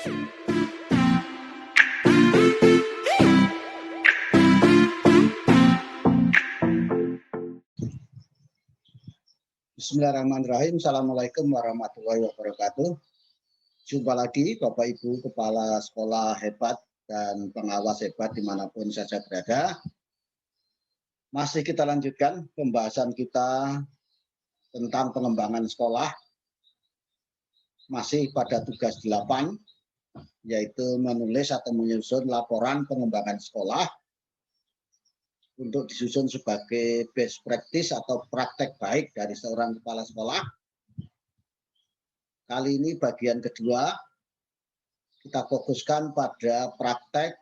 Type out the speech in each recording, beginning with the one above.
Bismillahirrahmanirrahim. Assalamualaikum warahmatullahi wabarakatuh. Jumpa lagi Bapak Ibu Kepala Sekolah hebat dan pengawas hebat dimanapun saja berada. Masih kita lanjutkan pembahasan kita tentang pengembangan sekolah. Masih pada tugas 8, yaitu menulis atau menyusun laporan pengembangan sekolah untuk disusun sebagai best practice atau praktek baik dari seorang kepala sekolah. Kali ini bagian kedua, kita fokuskan pada praktek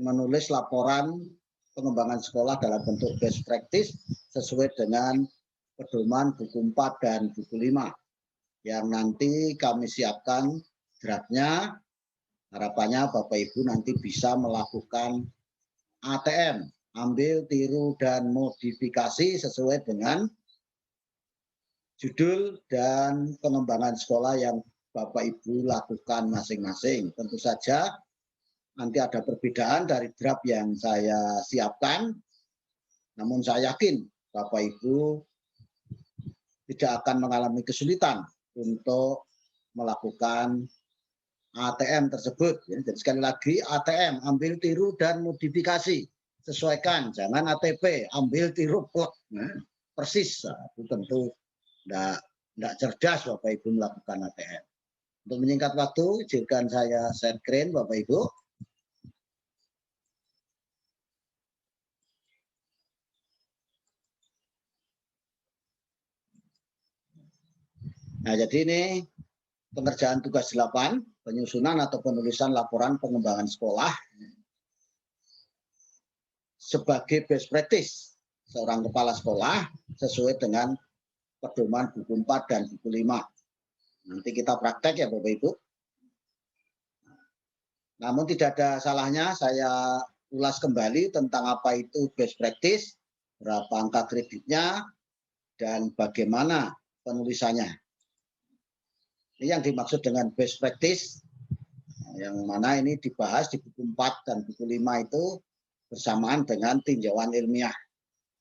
menulis laporan pengembangan sekolah dalam bentuk best practice sesuai dengan pedoman buku 4 dan buku 5 yang nanti kami siapkan draftnya. Harapannya Bapak Ibu nanti bisa melakukan ATM, ambil, tiru, dan modifikasi sesuai dengan judul dan pengembangan sekolah yang Bapak Ibu lakukan masing-masing. Tentu saja nanti ada perbedaan dari draft yang saya siapkan, namun saya yakin Bapak Ibu tidak akan mengalami kesulitan untuk melakukan ATM tersebut. Jadi sekali lagi ATM, ambil, tiru, dan modifikasi. Sesuaikan, jangan ATP, ambil, tiru, plek. Nah, persis, itu tentu tidak cerdas Bapak Ibu melakukan ATM. Untuk menyingkat waktu, izinkan saya share screen Bapak Ibu. Nah, jadi ini pengerjaan tugas 8, penyusunan atau penulisan laporan pengembangan sekolah sebagai best practice seorang kepala sekolah sesuai dengan pedoman buku 4 dan buku 5. Nanti kita praktek ya Bapak Ibu. Namun tidak ada salahnya saya ulas kembali tentang apa itu best practice, berapa angka kreditnya, dan bagaimana penulisannya. Ini yang dimaksud dengan best practice, yang mana ini dibahas di buku 4 dan buku 5 itu bersamaan dengan tinjauan ilmiah.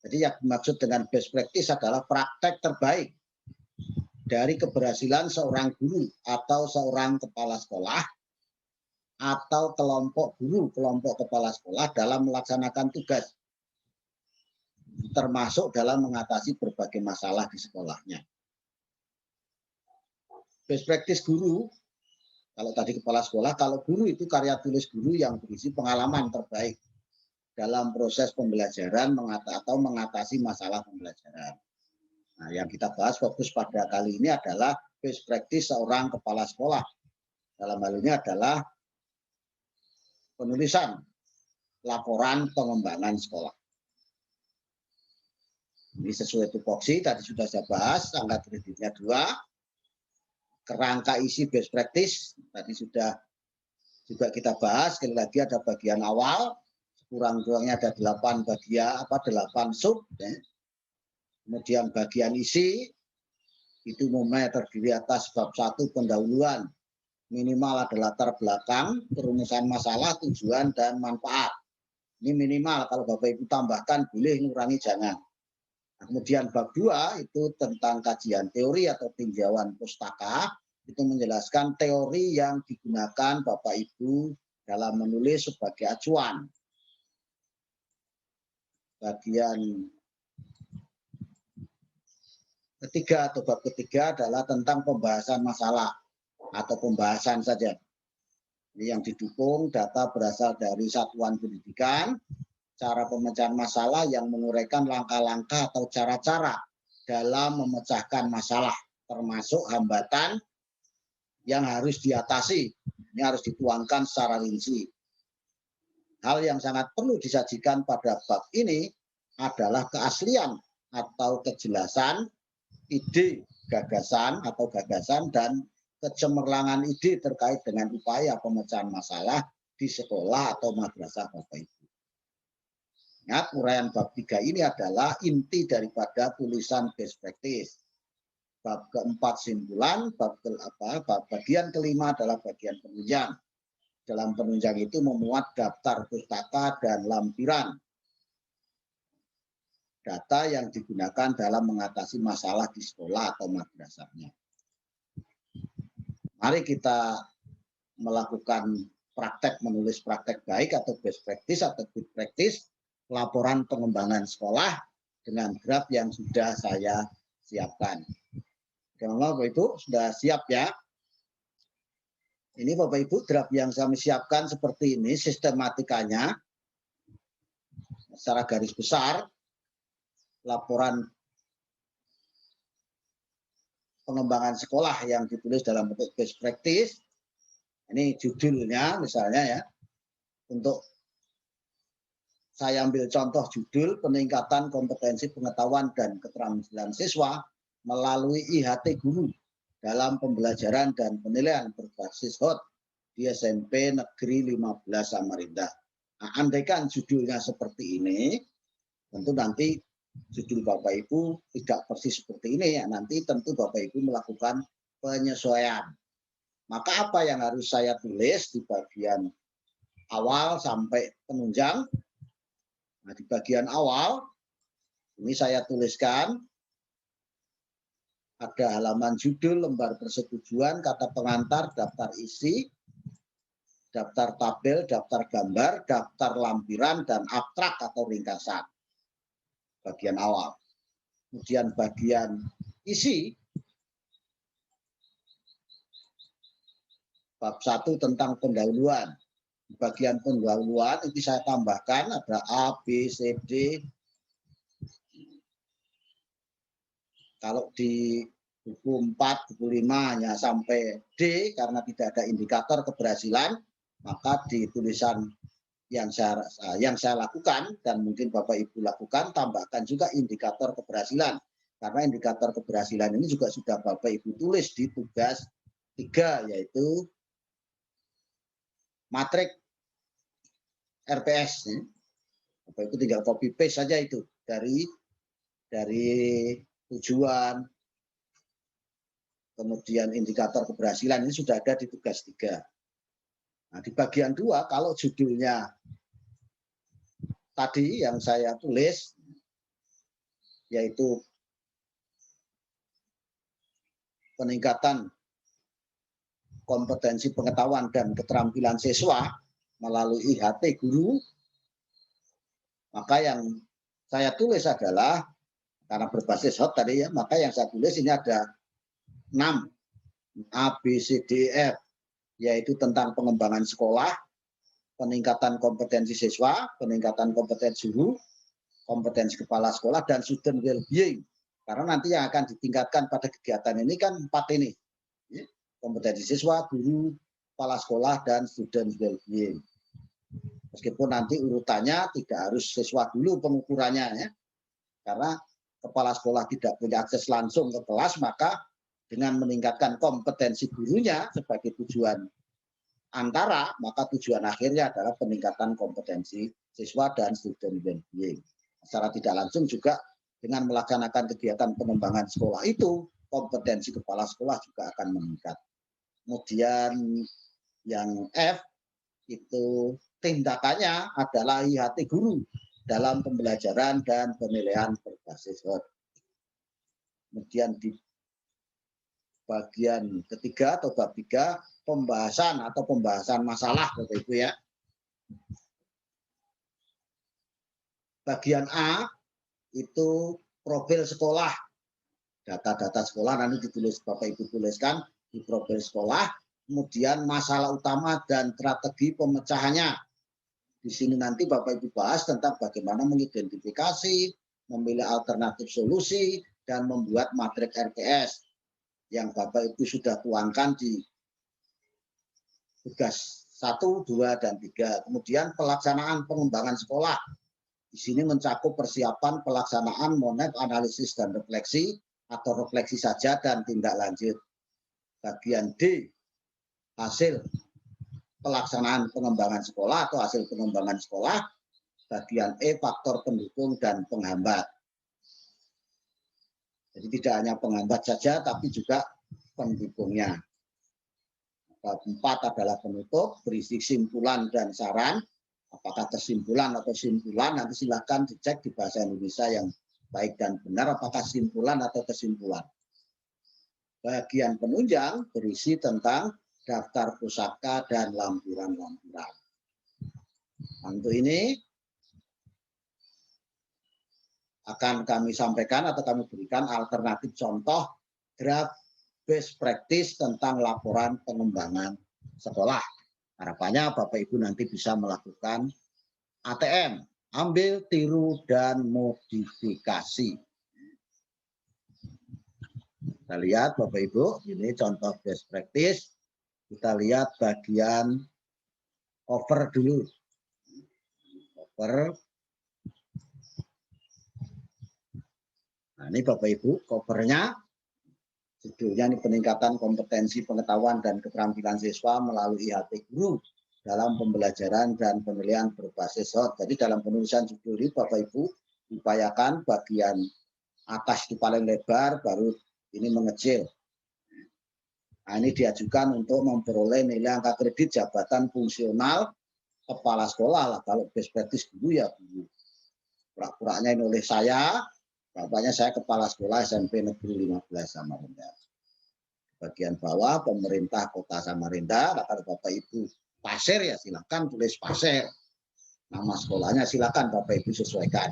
Jadi yang dimaksud dengan best practice adalah praktek terbaik dari keberhasilan seorang guru atau seorang kepala sekolah atau kelompok guru, kelompok kepala sekolah dalam melaksanakan tugas, termasuk dalam mengatasi berbagai masalah di sekolahnya. Best practice guru, kalau tadi kepala sekolah, kalau guru itu karya tulis guru yang berisi pengalaman terbaik dalam proses pembelajaran atau mengatasi masalah pembelajaran. Nah, yang kita bahas fokus pada kali ini adalah best practice seorang kepala sekolah. Dalam hal ini adalah penulisan laporan pengembangan sekolah. Ini sesuai tupoksi, tadi sudah saya bahas, angka kreditnya 2. Kerangka isi best practice, tadi sudah juga kita bahas, sekali lagi ada bagian awal, kurang-kurangnya ada 8 bagian, 8 sub. Ya. Kemudian bagian isi, itu umumnya terdiri atas bab 1 pendahuluan, minimal ada latar belakang, perumusan masalah, tujuan, dan manfaat. Ini minimal, kalau Bapak Ibu tambahkan boleh, ngurangi jangan. Nah, kemudian bab 2 itu tentang kajian teori atau tinjauan pustaka, itu menjelaskan teori yang digunakan Bapak Ibu dalam menulis sebagai acuan. Bagian ketiga atau bab ketiga adalah tentang pembahasan masalah atau pembahasan saja. Ini yang didukung data berasal dari satuan pendidikan, cara pemecahan masalah yang menguraikan langkah-langkah atau cara-cara dalam memecahkan masalah, termasuk hambatan yang harus diatasi. Ini harus dituangkan secara rinci. Hal yang sangat perlu disajikan pada bab ini adalah keaslian atau kejelasan ide, gagasan atau gagasan dan kecemerlangan ide terkait dengan upaya pemecahan masalah di sekolah atau madrasah Bapak Ibu. Ingat, uraian bab 3 ini adalah inti daripada tulisan best practice. bab keempat simpulan, bagian kelima adalah bagian penunjang. Dalam penunjang itu memuat daftar pustaka dan lampiran data yang digunakan dalam mengatasi masalah di sekolah atau madrasahnya. Mari kita melakukan praktek menulis praktek baik atau best practice atau good practice, laporan pengembangan sekolah dengan draft yang sudah saya siapkan. Bapak Ibu sudah siap ya? Ini Bapak Ibu draft yang kami siapkan seperti ini sistematikanya. Secara garis besar, laporan pengembangan sekolah yang ditulis dalam bentuk best practice. Ini judulnya misalnya ya. Untuk saya ambil contoh judul peningkatan kompetensi pengetahuan dan keterampilan siswa melalui IHT guru dalam pembelajaran dan penilaian berbasis HOT di SMP Negeri 15 Samarinda. Nah, andaikan judulnya seperti ini, tentu nanti judul Bapak Ibu tidak persis seperti ini ya. Nanti tentu Bapak Ibu melakukan penyesuaian. Maka apa yang harus saya tulis di bagian awal sampai penunjang? Nah, di bagian awal ini saya tuliskan ada halaman judul, lembar persetujuan, kata pengantar, daftar isi, daftar tabel, daftar gambar, daftar lampiran, dan abstrak atau ringkasan. Bagian awal. Kemudian bagian isi, bab 1 tentang pendahuluan. Di bagian pendahuluan itu saya tambahkan ada A, B, C, D. Kalau di buku 4, buku 5 hanya sampai D karena tidak ada indikator keberhasilan, maka di tulisan yang saya lakukan dan mungkin Bapak Ibu lakukan, tambahkan juga indikator keberhasilan. Karena indikator keberhasilan ini juga sudah Bapak Ibu tulis di tugas 3, yaitu matrik RPS. Bapak Ibu tinggal copy paste saja itu dari tujuan, kemudian indikator keberhasilan ini sudah ada di tugas 3. Nah, di bagian 2, kalau judulnya tadi yang saya tulis, yaitu peningkatan kompetensi pengetahuan dan keterampilan siswa melalui IHT guru, maka yang saya tulis adalah, karena berbasis HOT tadi ya, maka yang saya tulis ini ada 6 A, B, C, D, F, yaitu tentang pengembangan sekolah, peningkatan kompetensi siswa, peningkatan kompetensi guru, kompetensi kepala sekolah, dan student well-being. Karena nanti yang akan ditingkatkan pada kegiatan ini kan 4 ini. Kompetensi siswa, guru, kepala sekolah, dan student well-being. Meskipun nanti urutannya tidak harus siswa dulu pengukurannya ya. Karena kepala sekolah tidak punya akses langsung ke kelas, maka dengan meningkatkan kompetensi gurunya sebagai tujuan antara, maka tujuan akhirnya adalah peningkatan kompetensi siswa dan student well-being. Secara tidak langsung juga dengan melaksanakan kegiatan pengembangan sekolah itu, kompetensi kepala sekolah juga akan meningkat. Kemudian yang F itu tindakannya adalah IHT guru dalam pembelajaran dan penilaian berbasis HOT. Kemudian di bagian ketiga atau bab 3, pembahasan masalah Bapak Ibu ya. Bagian A itu profil sekolah. Data-data sekolah nanti ditulis Bapak Ibu tuliskan di profil sekolah. Kemudian masalah utama dan strategi pemecahannya. Di sini nanti Bapak Ibu bahas tentang bagaimana mengidentifikasi, memilih alternatif solusi, dan membuat matrik RPS yang Bapak Ibu sudah tuangkan di tugas 1, 2, dan 3. Kemudian pelaksanaan pengembangan sekolah. Di sini mencakup persiapan pelaksanaan monet, analisis, dan refleksi, atau refleksi saja dan tindak lanjut. Bagian D, hasil pelaksanaan pengembangan sekolah atau hasil pengembangan sekolah. Bagian E, faktor pendukung dan penghambat. Jadi tidak hanya penghambat saja, tapi juga pendukungnya. Bab 4 adalah penutup, berisi simpulan dan saran. Apakah kesimpulan atau simpulan, nanti silakan dicek di bahasa Indonesia yang baik dan benar, apakah simpulan atau kesimpulan. Bagian penunjang berisi tentang daftar pusaka dan lampiran-lampiran. Untuk ini akan kami sampaikan atau kami berikan alternatif contoh draft best practice tentang laporan pengembangan sekolah. Harapannya Bapak Ibu nanti bisa melakukan ATM, ambil, tiru, dan modifikasi. Kita lihat Bapak Ibu, ini contoh best practice. Kita lihat bagian cover dulu. Cover. Nah, ini Bapak Ibu, covernya. Judulnya ini peningkatan kompetensi pengetahuan dan keterampilan siswa melalui IHT guru dalam pembelajaran dan penilaian berbasis SWOT. Jadi dalam penulisan judul ini Bapak Ibu upayakan bagian atas itu paling lebar, baru ini mengecil. Nah, ini diajukan untuk memperoleh nilai angka kredit jabatan fungsional kepala sekolah lah. Kalau best practice guru ya guru. Pura-puranya ini oleh saya. Bapaknya saya kepala sekolah SMP Negeri 15 Samarinda. Bagian bawah pemerintah Kota Samarinda, kalau Bapak Ibu Pasir ya silakan tulis Pasir. Nama sekolahnya silakan Bapak Ibu sesuaikan.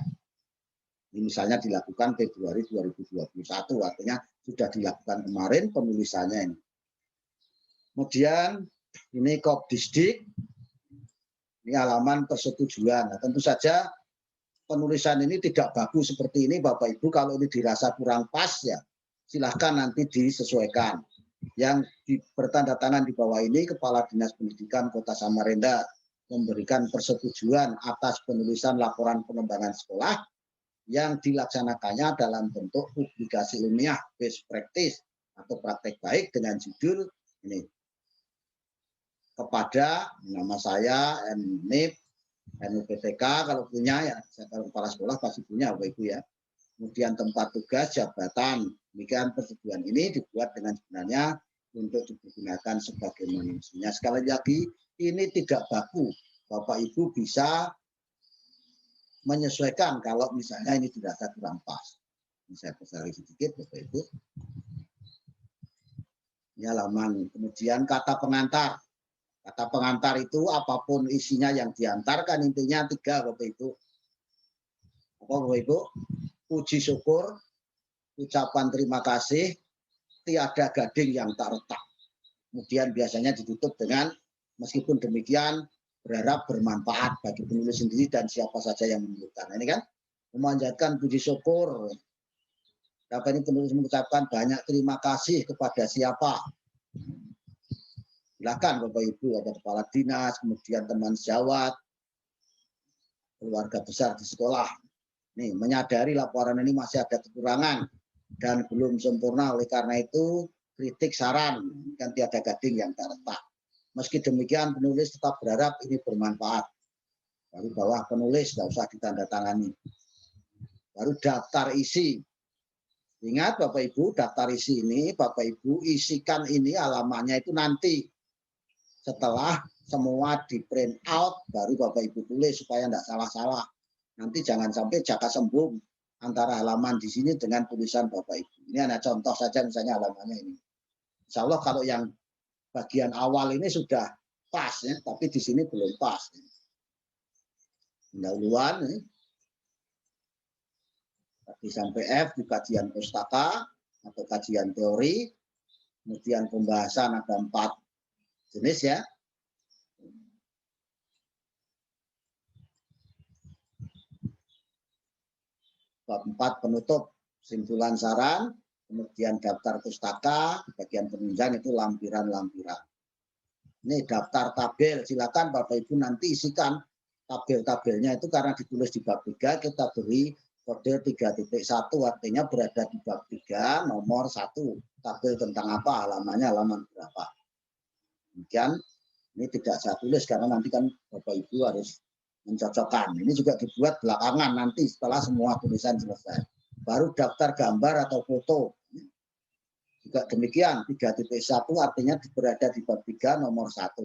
Ini misalnya dilakukan Februari 2021, artinya sudah dilakukan kemarin penulisannya ini. Kemudian ini Kopdisdik, ini halaman persetujuan. Nah, tentu saja penulisan ini tidak bagus seperti ini Bapak Ibu, kalau ini dirasa kurang pas ya silahkan nanti disesuaikan. Yang bertanda tangan di bawah ini Kepala Dinas Pendidikan Kota Samarinda memberikan persetujuan atas penulisan laporan pengembangan sekolah yang dilaksanakannya dalam bentuk publikasi ilmiah best practice atau praktek baik dengan judul ini. Kepada nama saya MNIP NUPTK, kalau punya ya, kalau kepala sekolah pasti punya Bapak Ibu ya. Kemudian tempat tugas, jabatan, demikian persetujuan ini dibuat dengan sebenarnya untuk digunakan sebagaimana mestinya. Sekali lagi, ini tidak baku. Bapak Ibu bisa menyesuaikan kalau misalnya ini dirasa kurang pas. Ini saya besar sedikit Bapak Ibu. Ini halaman. Kemudian kata pengantar. Kata pengantar itu apapun isinya yang diantarkan, intinya 3 Bapak Ibu. Apa Bapak Ibu? Puji syukur, ucapan terima kasih, tiada gading yang tak retak. Kemudian biasanya ditutup dengan meskipun demikian berharap bermanfaat bagi penulis sendiri dan siapa saja yang menuliskan. Ini kan memanjatkan puji syukur. Dapat ini penulis mengucapkan banyak terima kasih kepada siapa. Silakan Bapak Ibu, ada kepala dinas, kemudian teman sejawat, keluarga besar di sekolah. Nih, menyadari laporan ini masih ada kekurangan dan belum sempurna, oleh karena itu kritik saran kan tiada gading yang tak retak. Meski demikian penulis tetap berharap ini bermanfaat. Baru bawah penulis tidak usah ditandatangani. Baru daftar isi. Ingat Bapak Ibu, daftar isi ini Bapak Ibu isikan ini halamannya itu nanti setelah semua di print out baru Bapak Ibu tulis supaya tidak salah-salah. Nanti jangan sampai jaka sembung antara halaman di sini dengan tulisan Bapak Ibu. Ini hanya contoh saja misalnya halamannya ini. Insya Allah kalau yang bagian awal ini sudah pas ya, tapi di sini belum pas. Pendahuluan ya. Tadi sampai F di kajian pustaka atau kajian teori. Kemudian pembahasan ada 4 jenis ya. Bab 4 penutup, simpulan saran, kemudian daftar pustaka, bagian penunjang itu lampiran-lampiran. Ini daftar tabel, silakan Bapak Ibu nanti isikan tabel-tabelnya itu karena ditulis di bab 3 kita beri kode 3.1 artinya berada di bab 3 nomor 1. Tabel tentang apa, halamannya halaman berapa. Demikian ini tidak saya tulis karena nanti kan Bapak Ibu harus mencocokkan. Ini juga dibuat belakangan nanti setelah semua tulisan selesai. baru daftar gambar atau foto. Juga demikian, 3.1 artinya berada di bab 3 nomor 1.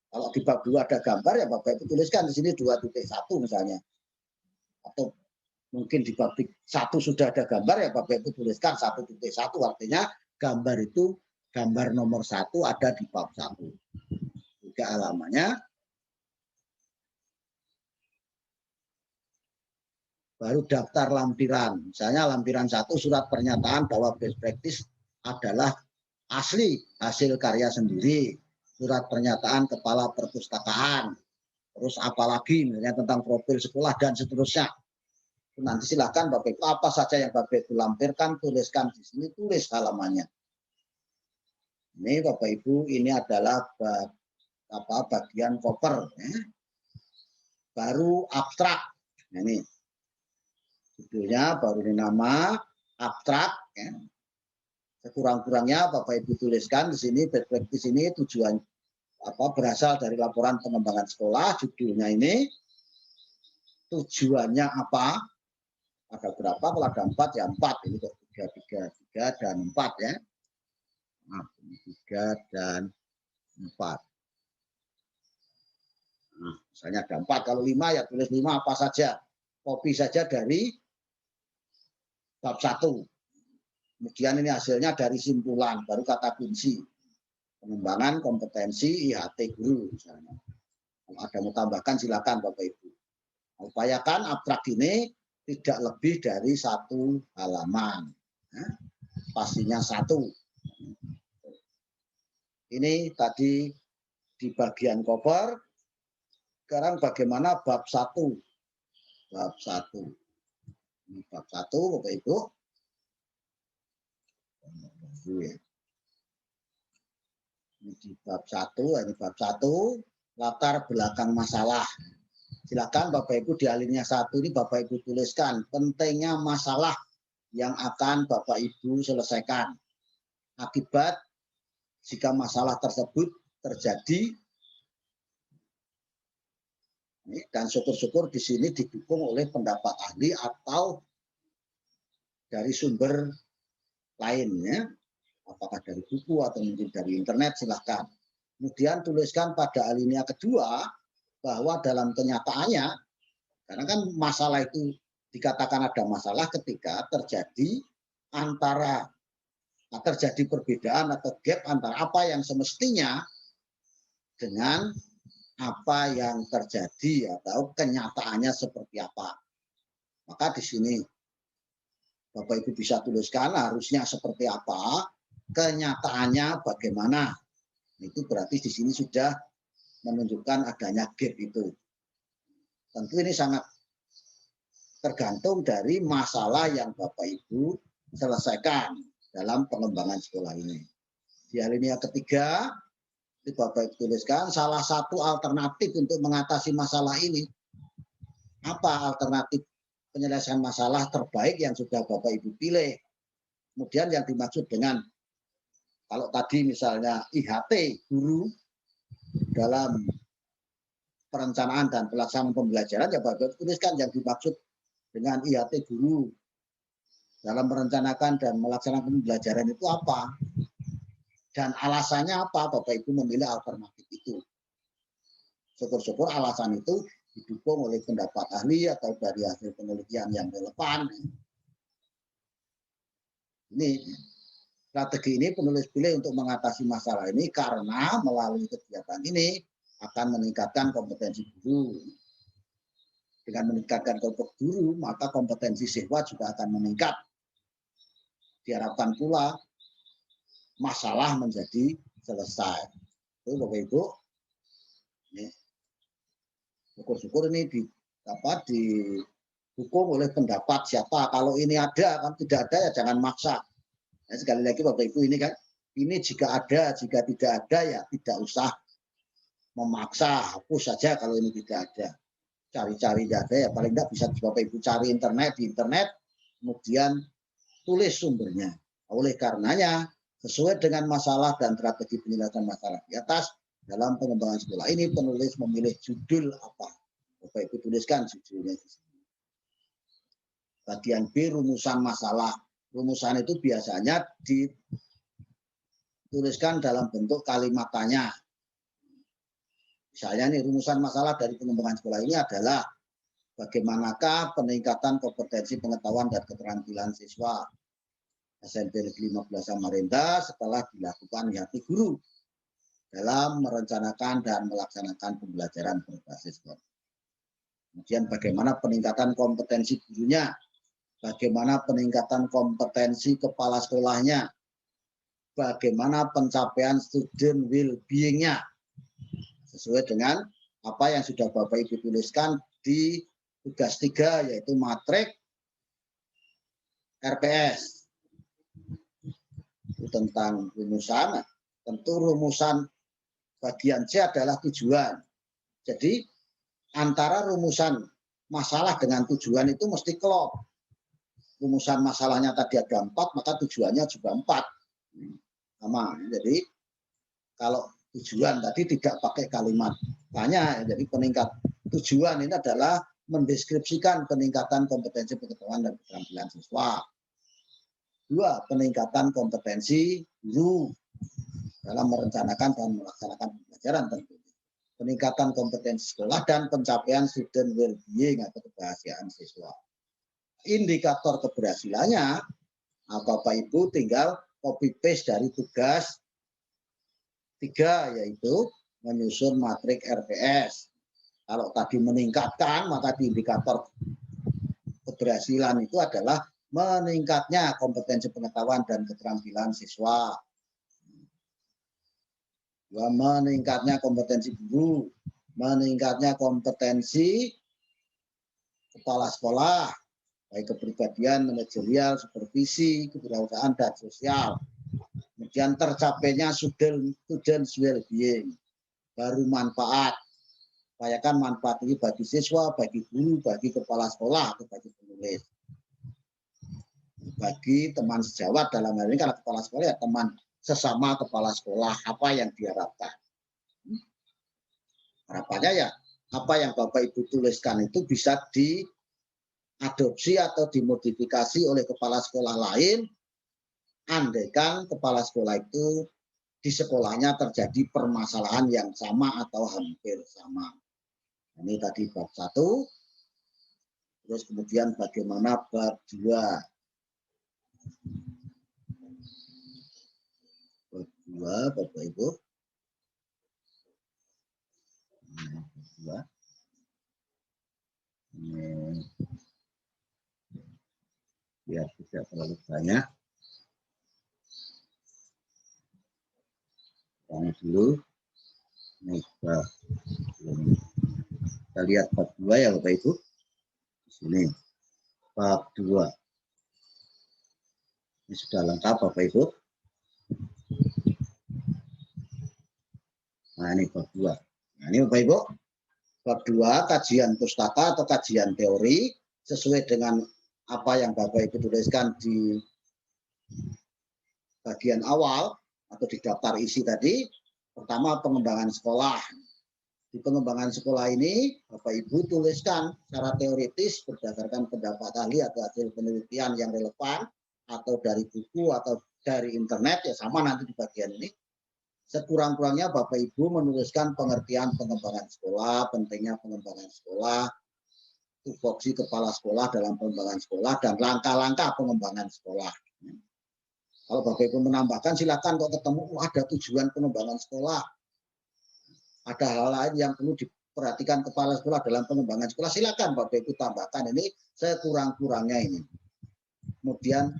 Kalau di bab 2 ada gambar, ya Bapak Ibu tuliskan di sini 2.1 misalnya. Atau mungkin di bab 1 sudah ada gambar, ya Bapak Ibu tuliskan 1.1, artinya gambar itu, gambar nomor 1 ada di bab 1. Juga halamannya. Baru daftar lampiran. Misalnya lampiran 1 surat pernyataan bahwa best practice adalah asli hasil karya sendiri. Surat pernyataan kepala perpustakaan. Terus apalagi misalnya tentang profil sekolah dan seterusnya. Nanti silakan Bapak Ibu apa saja yang Bapak Ibu lampirkan, tuliskan di sini, tulis halamannya. Ini Bapak Ibu, ini adalah bagian cover. Ya. Baru abstrak. Nah, ini judulnya baru ini nama abstrak. Ya. Sekurang-kurangnya Bapak Ibu tuliskan di sini best practice ini tujuan berasal dari laporan pengembangan sekolah. Judulnya ini tujuannya apa? Ada berapa? Kalau ada 4 ya 4. Ini kok 3 dan 4 ya. Nah, 3 dan 4. Nah, misalnya ada 4. Kalau 5 ya tulis 5 apa saja. Copy saja dari bab 1. Kemudian ini hasilnya dari simpulan, baru kata kunci. Pengembangan kompetensi IHT guru misalnya. Kalau ada mau tambahkan silakan Bapak Ibu. Upayakan abstrak ini tidak lebih dari 1 halaman. Nah, pastinya 1. Ini tadi di bagian cover. Sekarang bagaimana bab 1? Bab 1. Ini bab 1 Bapak Ibu. Ini di bab 1, ini bab 1, latar belakang masalah. Silakan Bapak Ibu di alinea 1 ini Bapak Ibu tuliskan pentingnya masalah yang akan Bapak Ibu selesaikan. Akibat jika masalah tersebut terjadi, dan syukur-syukur di sini didukung oleh pendapat ahli atau dari sumber lainnya, apakah dari buku atau mungkin dari internet, silahkan. Kemudian tuliskan pada alinea kedua bahwa dalam kenyataannya, karena kan masalah itu dikatakan ada masalah ketika terjadi terjadi perbedaan atau gap antara apa yang semestinya dengan apa yang terjadi atau kenyataannya seperti apa. Maka di sini Bapak Ibu bisa tuliskan harusnya seperti apa, kenyataannya bagaimana. Itu berarti di sini sudah menunjukkan adanya gap itu. Tentu ini sangat tergantung dari masalah yang Bapak Ibu selesaikan dalam pengembangan sekolah ini. Di alinea ketiga, Bapak Ibu tuliskan salah satu alternatif untuk mengatasi masalah ini. Apa alternatif penyelesaian masalah terbaik yang sudah Bapak Ibu pilih? Kemudian yang dimaksud dengan, kalau tadi misalnya IHT guru dalam perencanaan dan pelaksanaan pembelajaran, ya Bapak Ibu tuliskan yang dimaksud dengan IHT guru dalam merencanakan dan melaksanakan pembelajaran itu apa? Dan alasannya apa Bapak Ibu memilih alternatif itu? Syukur-syukur alasan itu didukung oleh pendapat ahli atau dari hasil penelitian yang relevan. Ini strategi ini penulis pilih untuk mengatasi masalah ini karena melalui kegiatan ini akan meningkatkan kompetensi guru. Dengan meningkatkan kompetensi guru, maka kompetensi siswa juga akan meningkat. Diharapkan pula masalah menjadi selesai. Itu Bapak Ibu. Syukur-syukur ini didukung oleh pendapat siapa. Kalau ini ada, kan tidak ada ya jangan maksa. Nah, sekali lagi Bapak Ibu ini kan, ini jika ada, jika tidak ada ya tidak usah memaksa, hapus saja kalau ini tidak ada. Cari-cari tidak ada ya paling tidak bisa Bapak Ibu cari di internet, kemudian tulis sumbernya. Oleh karenanya, sesuai dengan masalah dan strategi penyelesaian masalah di atas, dalam pengembangan sekolah ini penulis memilih judul apa. Bapak Ibu tuliskan judulnya di sini. Bagian B, rumusan masalah. Rumusan itu biasanya dituliskan dalam bentuk kalimat tanya. Misalnya nih, rumusan masalah dari pengembangan sekolah ini adalah bagaimanakah peningkatan kompetensi pengetahuan dan keterampilan siswa SMP Negeri 15 Samarinda setelah dilakukan hati guru dalam merencanakan dan melaksanakan pembelajaran berbasis web. Kemudian bagaimana peningkatan kompetensi gurunya, bagaimana peningkatan kompetensi kepala sekolahnya, bagaimana pencapaian student well-being-nya, sesuai dengan apa yang sudah Bapak Ibu tuliskan di tugas 3, yaitu matrik RPS. Itu tentang rumusan. Tentu rumusan bagian C adalah tujuan. Jadi antara rumusan masalah dengan tujuan itu mesti klop. Rumusan masalahnya tadi ada 4, maka tujuannya juga 4. Sama. Jadi kalau tujuan tadi tidak pakai kalimat tanya, jadi peningkat tujuan ini adalah mendeskripsikan peningkatan kompetensi pengetahuan dan keterampilan siswa. 2, peningkatan kompetensi guru dalam merencanakan dan melaksanakan pembelajaran tentunya. Peningkatan kompetensi sekolah dan pencapaian student well-being atau kebahagiaan siswa. Indikator keberhasilannya, Bapak Ibu tinggal copy paste dari tugas 3, yaitu menyusun matrik RPS. Kalau tadi meningkatkan, maka di indikator keberhasilan itu adalah meningkatnya kompetensi pengetahuan dan keterampilan siswa. Meningkatnya kompetensi guru, meningkatnya kompetensi kepala sekolah, baik kepribadian, manajerial, supervisi, kewirausahaan, dan sosial. Kemudian tercapainya student well-being, baru manfaat. Upayakan manfaat ini bagi siswa, bagi guru, bagi kepala sekolah, atau bagi penulis. Bagi teman sejawat dalam hal ini, kalau kepala sekolah ya teman sesama kepala sekolah, apa yang diharapkan. Harapannya ya, apa yang Bapak Ibu tuliskan itu bisa diadopsi atau dimodifikasi oleh kepala sekolah lain, andaikan kepala sekolah itu di sekolahnya terjadi permasalahan yang sama atau hampir sama. Ini tadi bab 1, terus kemudian bagaimana bab 2. Bab 2, Bapak Ibu. Bab 2. Biar tidak terlalu banyak. Yang dulu. Ini bab. Kita lihat bab 2 ya Bapak Ibu. Di sini. Bab 2. Ini sudah lengkap Bapak Ibu. Nah ini bab 2. Nah ini Bapak Ibu. Bab 2 kajian pustaka atau kajian teori sesuai dengan apa yang Bapak Ibu tuliskan di bagian awal atau di daftar isi tadi. Pertama, pengembangan sekolah. Di pengembangan sekolah ini Bapak Ibu tuliskan secara teoritis berdasarkan pendapat ahli atau hasil penelitian yang relevan atau dari buku atau dari internet, ya sama nanti di bagian ini. Sekurang-kurangnya Bapak Ibu menuliskan pengertian pengembangan sekolah, pentingnya pengembangan sekolah, tupoksi kepala sekolah dalam pengembangan sekolah, dan langkah-langkah pengembangan sekolah. Kalau Bapak Ibu menambahkan, silakan kok ketemu ada tujuan pengembangan sekolah, ada hal lain yang perlu diperhatikan kepala sekolah dalam pengembangan sekolah, silakan Bapak Ibu tambahkan ini sekurang-kurangnya ini. Kemudian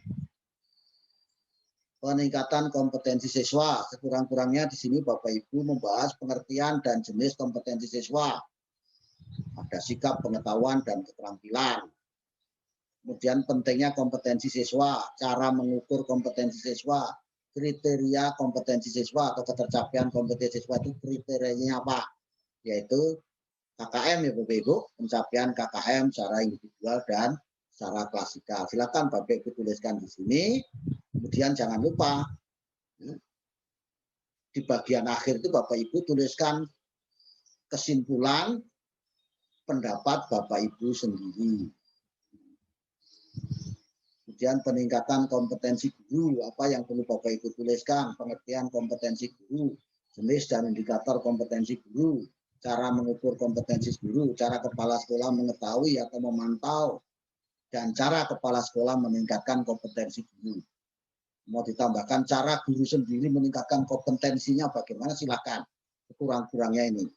peningkatan kompetensi siswa, sekurang-kurangnya di sini Bapak Ibu membahas pengertian dan jenis kompetensi siswa. Ada sikap, pengetahuan, dan keterampilan. Kemudian pentingnya kompetensi siswa, cara mengukur kompetensi siswa, kriteria kompetensi siswa atau ketercapaian kompetensi siswa itu kriterianya apa? Yaitu KKM ya Bapak Ibu, pencapaian KKM secara individual dan secara klasikal. Silakan Bapak Ibu tuliskan di sini. Kemudian jangan lupa di bagian akhir itu Bapak Ibu tuliskan kesimpulan pendapat Bapak Ibu sendiri. Kemudian peningkatan kompetensi guru, apa yang perlu Bapak Ibu tuliskan, pengertian kompetensi guru, jenis dan indikator kompetensi guru, cara mengukur kompetensi guru, cara kepala sekolah mengetahui atau memantau, dan cara kepala sekolah meningkatkan kompetensi guru. Mau ditambahkan cara guru sendiri meningkatkan kompetensinya bagaimana, silakan, kurang-kurangnya ini.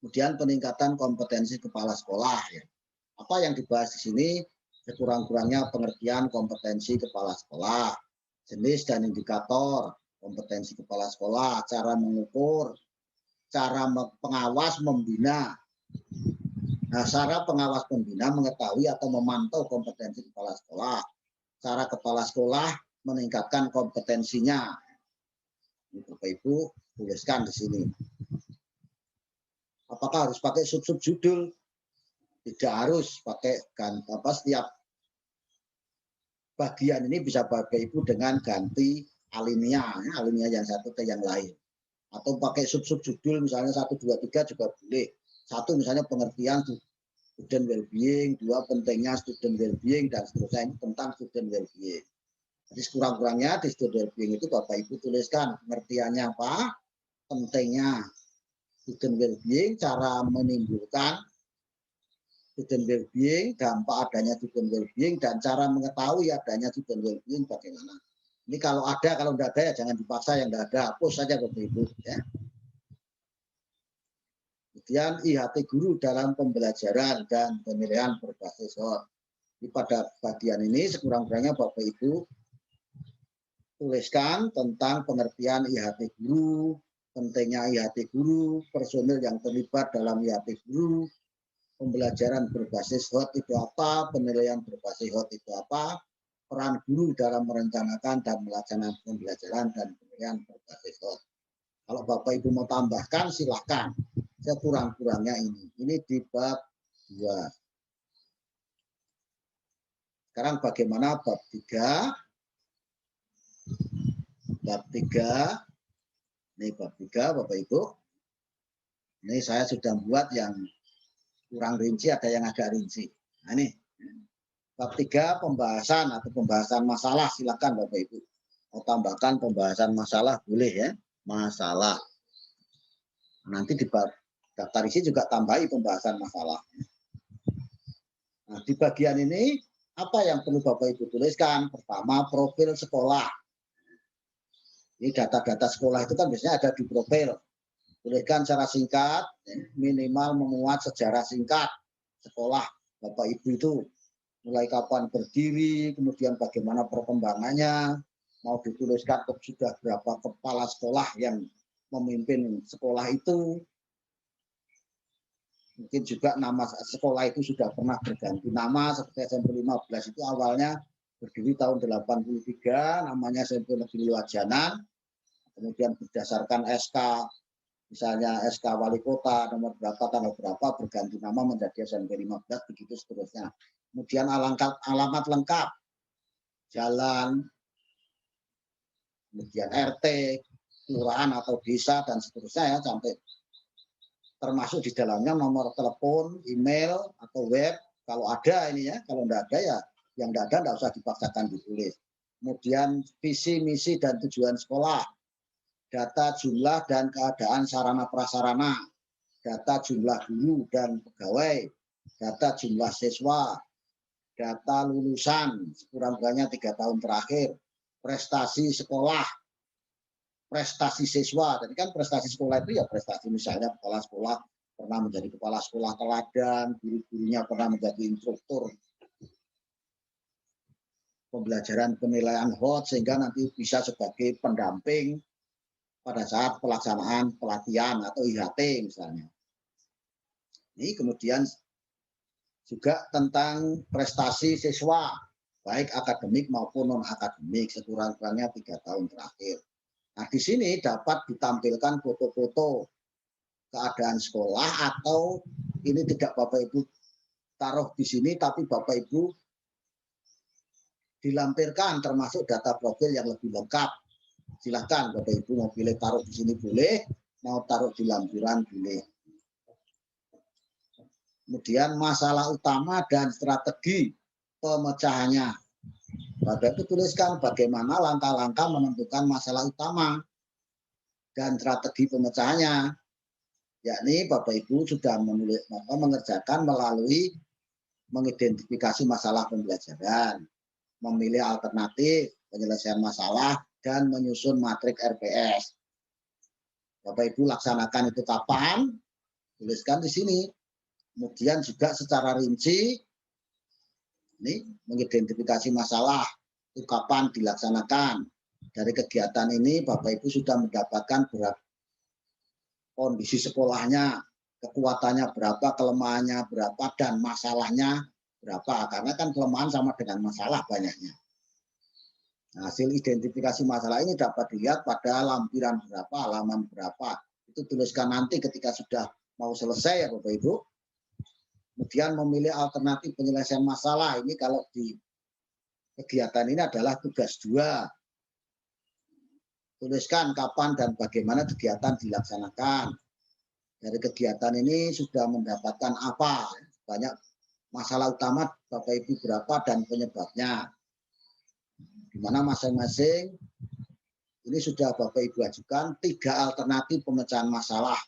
Kemudian peningkatan kompetensi kepala sekolah. Ya. Apa yang dibahas di sini, sekurang-kurangnya pengertian kompetensi kepala sekolah, jenis dan indikator kompetensi kepala sekolah, cara mengukur, cara pengawas membina. Nah, cara pengawas pembina mengetahui atau memantau kompetensi kepala sekolah, cara kepala sekolah meningkatkan kompetensinya. Ini Bapak Ibu tuliskan di sini. Apakah harus pakai sub-sub judul? Tidak harus pakai setiap bagian ini bisa Bapak Ibu dengan ganti alinea, alinea yang satu ke yang lain. Atau pakai sub-sub judul misalnya 1, 2, 3 juga boleh. 1 misalnya pengertian student well-being, 2 pentingnya student well-being, dan seterusnya ini tentang student well-being. Jadi sekurang-kurangnya di student well-being itu Bapak Ibu tuliskan pengertiannya apa, pentingnya student well-being, cara menimbulkan student well-being, dampak adanya student well-being, dan cara mengetahui adanya student well-being bagaimana. Ini kalau ada, kalau tidak ada ya jangan dipaksa, yang tidak ada hapus saja Bapak Ibu. Ya. Kemudian IHT guru dalam pembelajaran dan penilaian berbasis HOT. Pada bagian ini sekurang-kurangnya Bapak Ibu tuliskan tentang pengertian IHT guru, pentingnya IHT guru, personil yang terlibat dalam IHT guru, pembelajaran berbasis HOT itu apa, penilaian berbasis HOT itu apa, peran guru dalam merencanakan dan melaksanakan pembelajaran dan penilaian berbasis HOT. Kalau Bapak Ibu mau tambahkan silakan. Sekurang-kurangnya ini. Ini di bab 2. Sekarang bagaimana bab 3? Bab 3. Ini bab 3 Bapak Ibu. Ini saya sudah buat yang kurang rinci, ada yang agak rinci. Nah ini. Bab 3 pembahasan atau pembahasan masalah, silakan Bapak Ibu. Mau tambahkan pembahasan masalah boleh ya. Masalah. Nanti di bab daftar isi juga tambahi pembahasan masalah. Nah, di bagian ini apa yang perlu Bapak Ibu tuliskan? Pertama, profil sekolah. Ini data-data sekolah itu kan biasanya ada di profil. Tuliskan secara singkat, minimal memuat sejarah singkat sekolah Bapak Ibu itu. Mulai kapan berdiri, kemudian bagaimana perkembangannya, mau dituliskan sudah berapa kepala sekolah yang memimpin sekolah itu. Mungkin juga nama sekolah itu sudah pernah berganti nama, seperti SMP 15 itu awalnya berdiri tahun 83, namanya SMP Negeri Luajanan. Kemudian berdasarkan SK, misalnya SK Wali Kota nomor berapa, tanggal berapa, berganti nama menjadi SMP 15, begitu seterusnya. Kemudian alamat lengkap, jalan, kemudian RT, kelurahan atau desa, dan seterusnya ya, sampai termasuk di dalamnya nomor telepon, email, atau web, kalau ada ini ya, kalau tidak ada ya, yang tidak ada tidak usah dipaksakan ditulis. Kemudian visi, misi, dan tujuan sekolah, data jumlah dan keadaan sarana prasarana, data jumlah guru dan pegawai, data jumlah siswa, data lulusan, sekurang-kurangnya 3 tahun terakhir, prestasi sekolah, prestasi siswa. Jadi kan prestasi sekolah itu ya prestasi misalnya kepala sekolah pernah menjadi kepala sekolah teladan, guru-gurunya pernah menjadi instruktur pembelajaran penilaian HOT, sehingga nanti bisa sebagai pendamping pada saat pelaksanaan pelatihan atau IHT misalnya. Ini kemudian juga tentang prestasi siswa, baik akademik maupun non-akademik, sekurang-kurangnya 3 tahun terakhir. Nah, di sini dapat ditampilkan foto-foto keadaan sekolah, atau ini tidak Bapak Ibu taruh di sini, tapi Bapak Ibu dilampirkan termasuk data profil yang lebih lengkap. Silakan Bapak Ibu mau pilih taruh di sini boleh, mau taruh di lampiran boleh. Kemudian masalah utama dan strategi pemecahannya. Bapak Ibu tuliskan bagaimana langkah-langkah menentukan masalah utama dan strategi pemecahannya. Yakni Bapak Ibu sudah mengerjakan melalui mengidentifikasi masalah pembelajaran, memilih alternatif penyelesaian masalah, dan menyusun matrik RPS. Bapak Ibu laksanakan itu kapan? Tuliskan di sini. Kemudian juga secara rinci ini mengidentifikasi masalah itu kapan dilaksanakan. Dari kegiatan ini Bapak Ibu sudah mendapatkan berapa kondisi sekolahnya, kekuatannya berapa, kelemahannya berapa, dan masalahnya berapa. Karena kan kelemahan sama dengan masalah banyaknya. Hasil identifikasi masalah ini dapat dilihat pada lampiran berapa, halaman berapa. Itu tuliskan nanti ketika sudah mau selesai ya Bapak Ibu. Kemudian memilih alternatif penyelesaian masalah. Ini kalau di kegiatan ini adalah tugas 2. Tuliskan kapan dan bagaimana kegiatan dilaksanakan. Dari kegiatan ini sudah mendapatkan apa? Banyak masalah utama Bapak Ibu berapa dan penyebabnya. Di mana masing-masing ini sudah Bapak Ibu ajukan 3 alternatif pemecahan masalah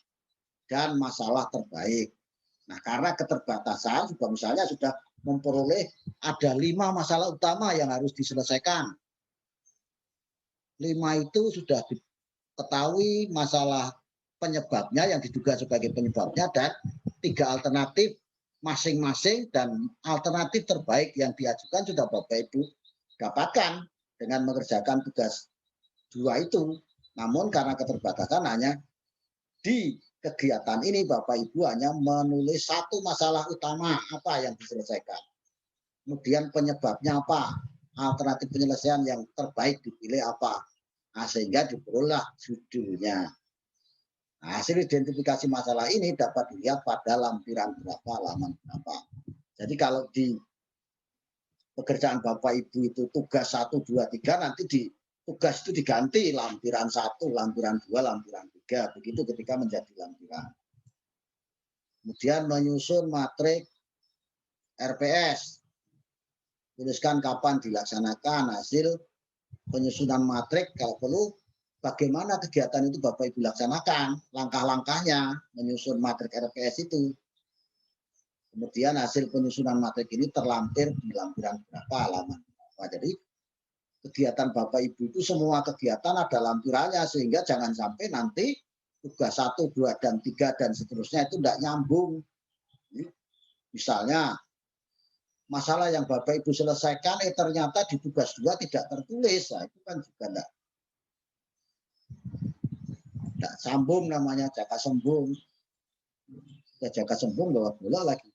dan masalah terbaik. Nah, karena keterbatasan juga misalnya sudah memperoleh ada 5 masalah utama yang harus diselesaikan. 5 itu sudah diketahui masalah penyebabnya yang diduga sebagai penyebabnya dan 3 alternatif masing-masing dan alternatif terbaik yang diajukan sudah Bapak Ibu dapatkan dengan mengerjakan tugas 2 itu. Namun karena keterbatasan hanya di kegiatan ini Bapak Ibu hanya menulis 1 masalah utama apa yang diselesaikan. Kemudian penyebabnya apa, alternatif penyelesaian yang terbaik dipilih apa. Nah, sehingga diperoleh judulnya. Nah, hasil identifikasi masalah ini dapat dilihat pada lampiran berapa, halaman berapa. Jadi kalau di pekerjaan Bapak Ibu itu tugas 1, 2, 3 nanti di tugas itu diganti lampiran 1, lampiran 2, lampiran 3. Begitu ketika menjadi lampiran. Kemudian menyusun matrik RPS. Tuliskan kapan dilaksanakan, hasil penyusunan matrik kalau perlu bagaimana kegiatan itu Bapak Ibu laksanakan, langkah-langkahnya menyusun matrik RPS itu. Kemudian hasil penyusunan matrik ini terlampir di lampiran berapa, halaman berapa. Jadi kegiatan Bapak Ibu itu semua kegiatan ada lampirannya sehingga jangan sampai nanti tugas 1, 2, dan 3 dan seterusnya itu tidak nyambung. Misalnya masalah yang Bapak Ibu selesaikan ternyata di tugas 2 tidak tertulis. Nah, itu kan juga tidak sambung, namanya jaka sembung. Ya, jaka sembung bawa bola lagi.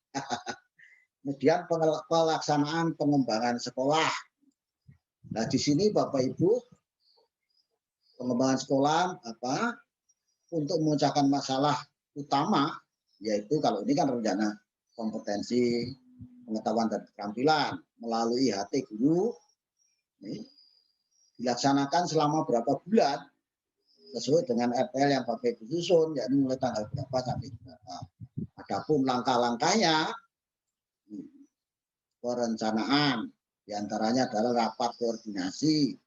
Kemudian pelaksanaan pengembangan sekolah. Nah, di sini Bapak Ibu pengembangan sekolah apa untuk memecahkan masalah utama, yaitu kalau ini kan rencana kompetensi pengetahuan dan keterampilan melalui HT guru ini, dilaksanakan selama berapa bulan sesuai dengan RPL yang Bapak Ibu susun, yakni mulai tanggal berapa sampai berapa. Adapun langkah-langkahnya perencanaan diantaranya adalah rapat koordinasi.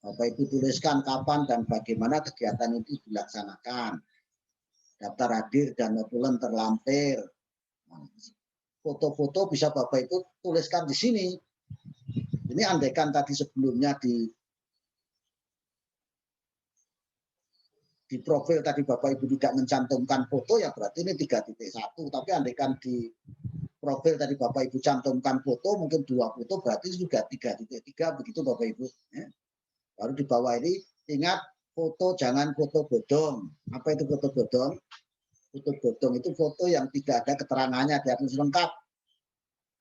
Bapak Ibu tuliskan kapan dan bagaimana kegiatan itu dilaksanakan. Daftar hadir dan notulen terlampir. Foto-foto bisa Bapak Ibu tuliskan di sini. Ini andaikan tadi sebelumnya di profil tadi Bapak Ibu tidak mencantumkan foto ya berarti ini 3.1. Tapi andaikan di profil tadi Bapak Ibu cantumkan foto mungkin 2 foto berarti juga 3.3 begitu Bapak Ibu. Baru di bawah ini ingat foto jangan foto bodong. Apa itu foto bodong? Foto bodong itu foto yang tidak ada keterangannya diatur lengkap.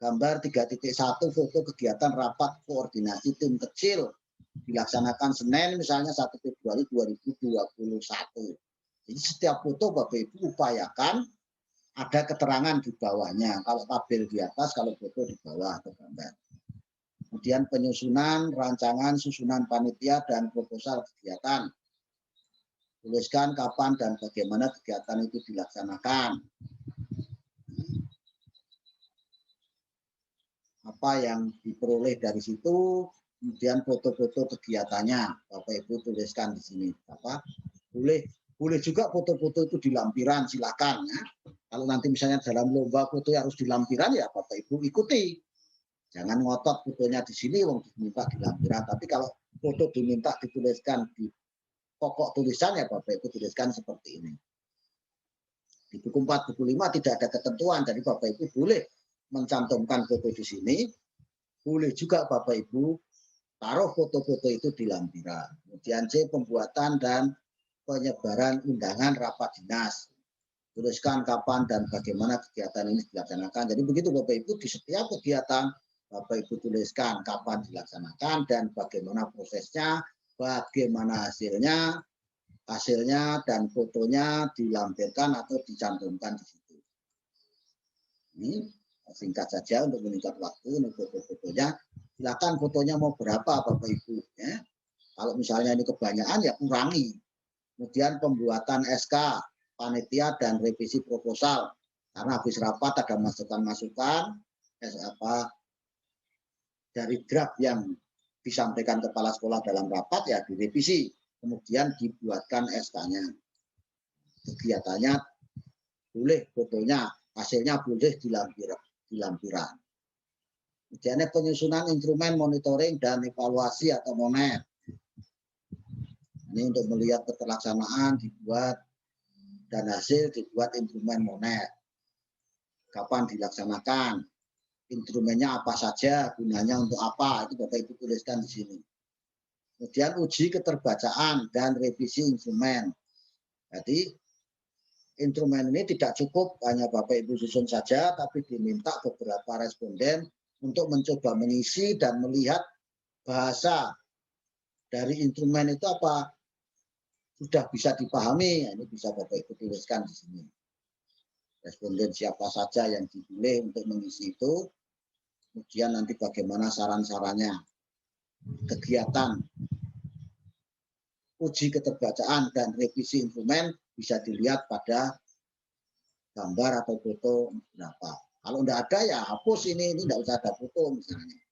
Gambar 3.1 foto kegiatan rapat koordinasi tim kecil dilaksanakan Senin misalnya 1 Februari 2021. Jadi setiap foto Bapak Ibu upayakan ada keterangan di bawahnya. Kalau tabel di atas, kalau foto di bawah atau gambar. Kemudian penyusunan rancangan susunan panitia dan proposal kegiatan. Tuliskan kapan dan bagaimana kegiatan itu dilaksanakan. apa yang diperoleh dari situ, kemudian foto-foto kegiatannya, Bapak Ibu tuliskan di sini. Boleh juga foto-foto itu di lampiran, silakan ya. Kalau nanti misalnya dalam lomba foto harus di lampiran, ya Bapak Ibu ikuti. Jangan ngotot fotonya di sini, wong diminta di lampiran. Tapi kalau foto diminta dituliskan di pokok tulisan, ya Bapak Ibu tuliskan seperti ini. Di buku 4, buku 5 tidak ada ketentuan, jadi Bapak Ibu boleh mencantumkan foto di sini, boleh juga Bapak Ibu taruh foto-foto itu di lampiran. Kemudian C, pembuatan dan penyebaran undangan rapat dinas. Tuliskan kapan dan bagaimana kegiatan ini dilaksanakan. Jadi begitu Bapak Ibu, di setiap kegiatan Bapak Ibu tuliskan kapan dilaksanakan dan bagaimana prosesnya, bagaimana hasilnya dan fotonya dilampirkan atau dicantumkan di situ. Ini singkat saja untuk meningkat waktu. Ini foto-fotonya. Silakan fotonya mau berapa Bapak Ibu. Ya. Kalau misalnya ini kebanyakan ya kurangi. Kemudian pembuatan SK, panitia dan revisi proposal. Karena habis rapat ada masukan-masukan dari draft yang disampaikan kepala sekolah dalam rapat ya direvisi. Kemudian dibuatkan SK-nya. Kegiatannya boleh fotonya, hasilnya boleh di lampiran. Kemudian penyusunan instrumen monitoring dan evaluasi atau monet. Ini untuk melihat keterlaksanaan dibuat dan hasil dibuat instrumen monet. Kapan dilaksanakan? Instrumennya apa saja? Gunanya untuk apa? Itu Bapak Ibu tuliskan di sini. Kemudian uji keterbacaan dan revisi instrumen. Jadi instrumen ini tidak cukup hanya Bapak Ibu susun saja, tapi diminta beberapa responden untuk mencoba mengisi dan melihat bahasa dari instrumen itu apa sudah bisa dipahami. Ini bisa Bapak Ibu tuliskan di sini. Responden siapa saja yang dipilih untuk mengisi itu, kemudian nanti bagaimana saran-sarannya. Kegiatan uji keterbacaan dan revisi instrumen bisa dilihat pada gambar atau foto berapa. Kalau tidak ada ya hapus ini tidak usah ada foto misalnya.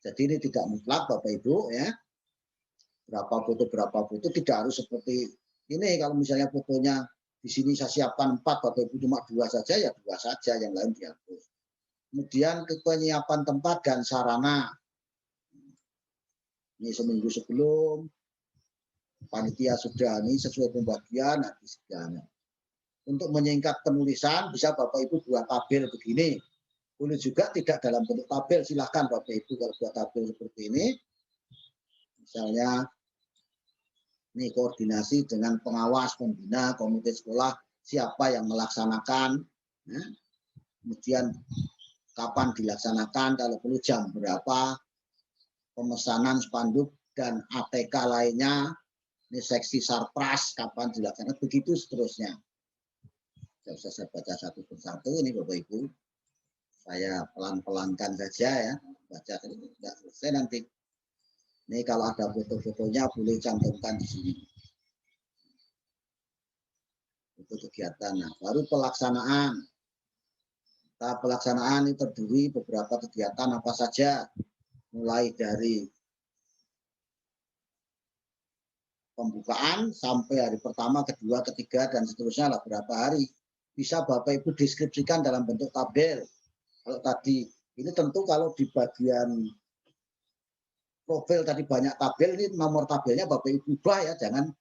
Jadi ini tidak mutlak Bapak Ibu ya. Berapa foto tidak harus seperti ini. Kalau misalnya fotonya di sini saya siapkan 4, Bapak Ibu cuma 2 saja ya 2 saja, yang lain dihapus. Kemudian penyiapan tempat dan sarana. Ini seminggu sebelum panitia sudah ini sesuai pembagian nanti sekian. Untuk menyingkat penulisan bisa Bapak Ibu buat tabel begini. Boleh juga tidak dalam bentuk tabel, silahkan Bapak Ibu kalau buat tabel seperti ini. Misalnya ini koordinasi dengan pengawas, pembina, komite sekolah, siapa yang melaksanakan, ya. Kemudian kapan dilaksanakan, kalau perlu jam berapa, pemesanan spanduk dan ATK lainnya, ini seksi sarpras, kapan dilaksanakan, begitu seterusnya. Tidak usah saya baca satu persatu, ini Bapak Ibu. Saya pelan-pelankan saja ya, baca tidak selesai nanti. Ini kalau ada foto-fotonya boleh cantumkan di sini. Itu kegiatan. Nah, baru pelaksanaan. Tahap pelaksanaan ini terdiri beberapa kegiatan apa saja, mulai dari pembukaan sampai hari pertama, kedua, ketiga, dan seterusnya lah berapa hari. Bisa Bapak Ibu deskripsikan dalam bentuk tabel. Kalau tadi, ini tentu kalau di bagian profil tadi banyak tabel, ini nomor tabelnya Bapak Ibu ubah ya, jangan.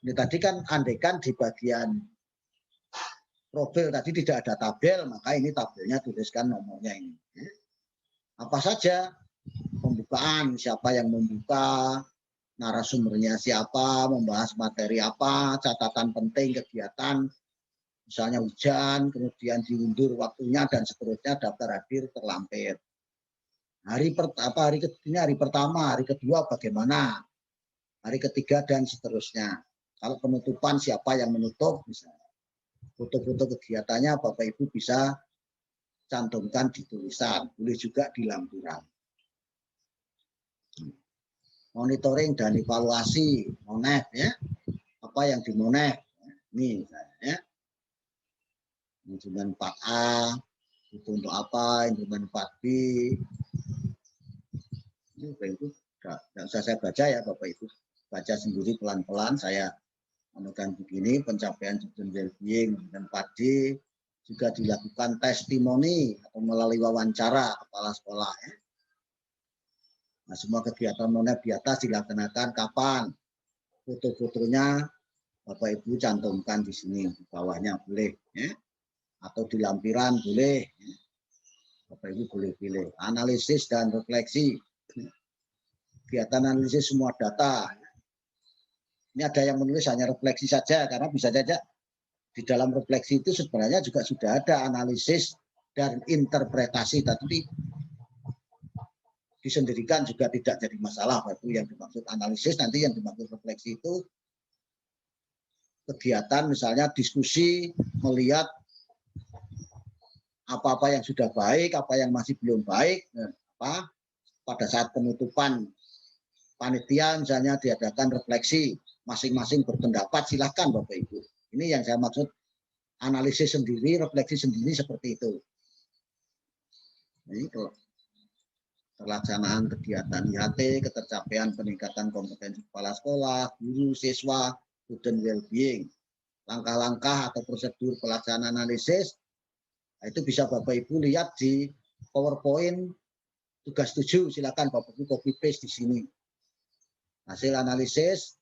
Ini tadi kan andaikan di bagian profil tadi tidak ada tabel, maka ini tabelnya tuliskan nomornya ini. Apa saja pembukaan, siapa yang membuka, narasumbernya siapa, membahas materi apa, catatan penting kegiatan, misalnya hujan, kemudian diundur waktunya dan seterusnya, daftar hadir terlampir. Hari pertama, hari kedua bagaimana, hari ketiga dan seterusnya. Kalau penutupan siapa yang menutup, misalnya foto-foto kegiatannya Bapak Ibu bisa cantumkan di tulisan, boleh juga di lampiran. Monitoring dan evaluasi, monet ya, apa yang dimonet, ini misalnya ya. Instrumen 4A, itu untuk apa, instrumen 4B. Ini itu tidak usah saya baca ya Bapak Ibu, baca sendiri pelan-pelan. Saya menekan begini, pencapaian student well-being dan 4D juga dilakukan testimoni atau melalui wawancara kepala sekolah. Ya. Nah, semua kegiatan non-lab di atas dilaksanakan kapan? Foto-fotonya Bapak Ibu cantumkan di sini, di bawahnya boleh. Ya. Atau di lampiran boleh. Ya. Bapak Ibu boleh pilih. Analisis dan refleksi. Kegiatan analisis semua data. Ini ada yang menulis hanya refleksi saja, karena bisa saja di dalam refleksi itu sebenarnya juga sudah ada analisis dan interpretasi, tapi disendirikan juga tidak jadi masalah. Itu yang dimaksud analisis, nanti yang dimaksud refleksi itu kegiatan misalnya diskusi, melihat apa-apa yang sudah baik, apa yang masih belum baik, apa pada saat penutupan panitia misalnya diadakan refleksi, masing-masing berpendapat, silahkan Bapak Ibu. Ini yang saya maksud analisis sendiri, refleksi sendiri seperti itu. Ini pelaksanaan kegiatan IHT, ketercapaian peningkatan kompetensi kepala sekolah, guru, siswa, student well-being. Langkah-langkah atau prosedur pelaksanaan analisis, itu bisa Bapak Ibu lihat di PowerPoint tugas 7, silakan Bapak Ibu copy paste di sini. Hasil analisis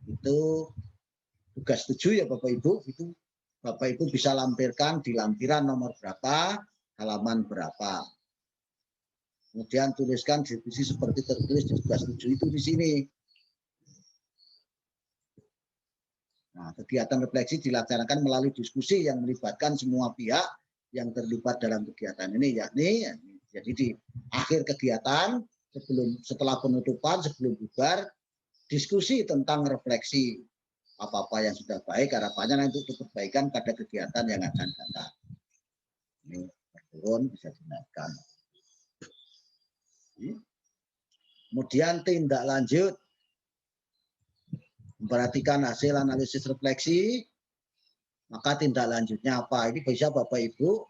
itu tugas 7 ya Bapak Ibu, itu Bapak Ibu bisa lampirkan di lampiran nomor berapa, halaman berapa. Kemudian tuliskan diskusi seperti tertulis di tugas 7 itu di sini. Nah, kegiatan refleksi dilaksanakan melalui diskusi yang melibatkan semua pihak yang terlibat dalam kegiatan ini, yakni jadi di akhir kegiatan setelah penutupan, sebelum bubar, diskusi tentang refleksi apa-apa yang sudah baik, harapannya nanti untuk perbaikan pada kegiatan yang akan datang. Ini turun bisa dinaikkan. Kemudian tindak lanjut, memperhatikan hasil analisis refleksi, maka tindak lanjutnya apa? Ini bisa Bapak Ibu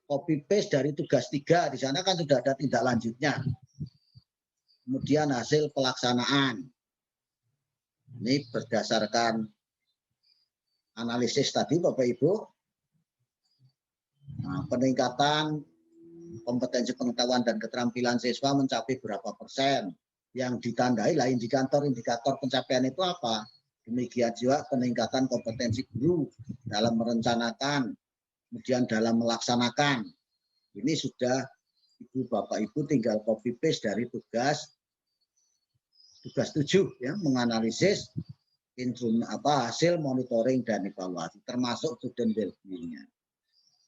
copy paste dari tugas 3, di sana kan sudah ada tindak lanjutnya. Kemudian hasil pelaksanaan. Ini berdasarkan analisis tadi Bapak Ibu. Nah, peningkatan kompetensi pengetahuan dan keterampilan siswa mencapai berapa persen. Yang ditandai lah indikator pencapaian itu apa? Demikian juga peningkatan kompetensi guru dalam merencanakan, kemudian dalam melaksanakan. Ini sudah Ibu Bapak Ibu tinggal copy paste dari tugas 7 ya, menganalisis hasil monitoring dan evaluasi termasuk student well-being-nya.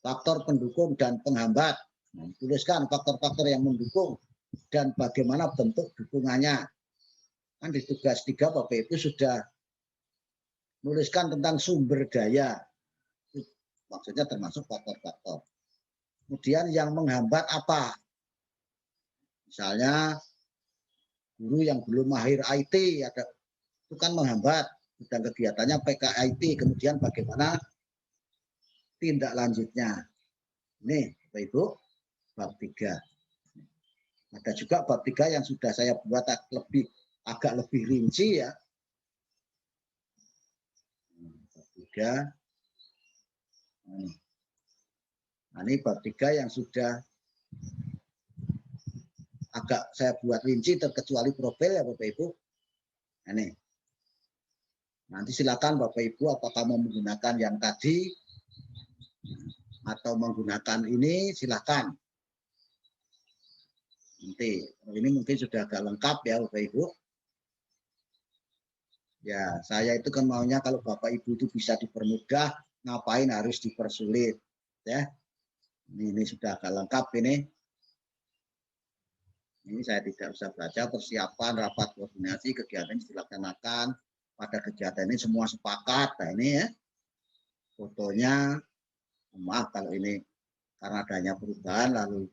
Faktor pendukung dan penghambat. Nah, tuliskan faktor-faktor yang mendukung dan bagaimana bentuk dukungannya. Kan di tugas 3 Bapak Ibu sudah menuliskan tentang sumber daya. Maksudnya termasuk faktor-faktor. Kemudian yang menghambat apa? Misalnya guru yang belum mahir IT, itu kan menghambat. Dan kegiatannya PKIT. Kemudian bagaimana tindak lanjutnya. Ini Bapak Ibu, bab 3. Ada juga bab 3 yang sudah saya buat agak lebih rinci ya. Bab 3. Nah, ini bab 3 yang sudah agak saya buat rinci terkecuali profil ya Bapak Ibu. Ini. Nanti silakan Bapak Ibu apakah mau menggunakan yang tadi atau menggunakan ini, silakan. Nanti ini mungkin sudah agak lengkap ya Bapak Ibu. Ya, saya itu kan maunya kalau Bapak Ibu itu bisa dipermudah, ngapain harus dipersulit ya. Ini sudah agak lengkap ini. Ini saya tidak usah baca persiapan rapat koordinasi kegiatan yang dilaksanakan pada kegiatan ini semua sepakat. Nah ini ya fotonya, maaf kalau ini karena adanya perubahan lalu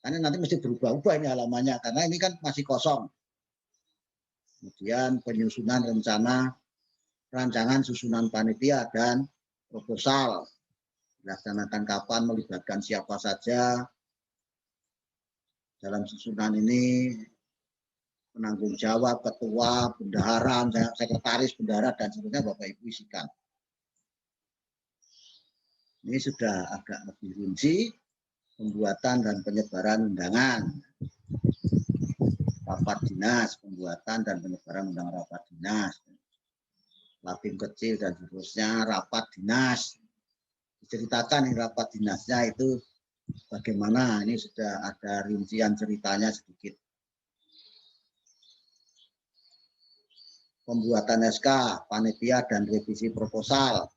karena nanti mesti berubah-ubah ini halamannya karena ini kan masih kosong. Kemudian penyusunan rancangan susunan panitia dan proposal. dilaksanakan kapan, melibatkan siapa saja dalam susunan ini, penanggung jawab, ketua, bendahara, sekretaris, bendahara, dan seterusnya Bapak Ibu isikan. Ini sudah agak lebih rinci, pembuatan dan penyebaran undangan, rapat dinas, pembuatan dan penyebaran undangan rapat dinas, lapim kecil dan seterusnya, rapat dinas. Diceritakan ini rapat dinasnya itu bagaimana, ini sudah ada rincian ceritanya sedikit. Pembuatan SK, panitia dan revisi proposal.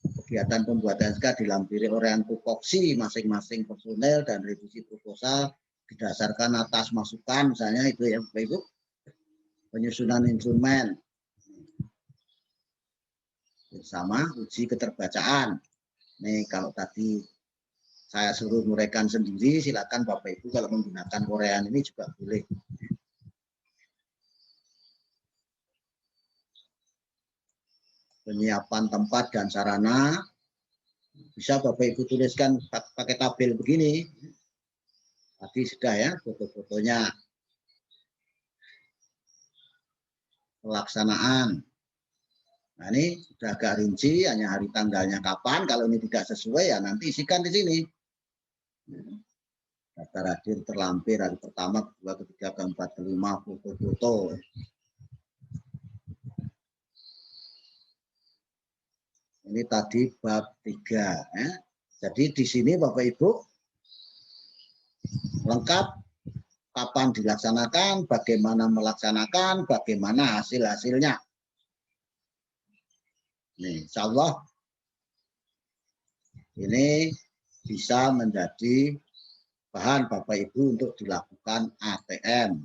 Kegiatan pembuatan SK dilampiri oleh tupoksi masing-masing personel dan revisi proposal didasarkan atas masukan, misalnya itu ya Bapak Ibu. Penyusunan instrumen bersama uji keterbacaan. Nih kalau tadi saya suruh nguraikan sendiri, silakan Bapak Ibu kalau menggunakan Korean ini juga boleh. Penyiapan tempat dan sarana, bisa Bapak Ibu tuliskan pakai tabel begini. Tadi sudah ya foto-fotonya. Pelaksanaan. Nah ini sudah agak rinci, hanya hari tanggalnya kapan. Kalau ini tidak sesuai ya nanti isikan di sini. Daftar hadir terlampir hari pertama, kedua, ketiga, keempat, kelima, foto-foto. Ini tadi bab 3. Ya. Jadi di sini Bapak Ibu lengkap kapan dilaksanakan, bagaimana melaksanakan, bagaimana hasil-hasilnya. Nih, insya Allah ini bisa menjadi bahan Bapak Ibu untuk dilakukan ATM.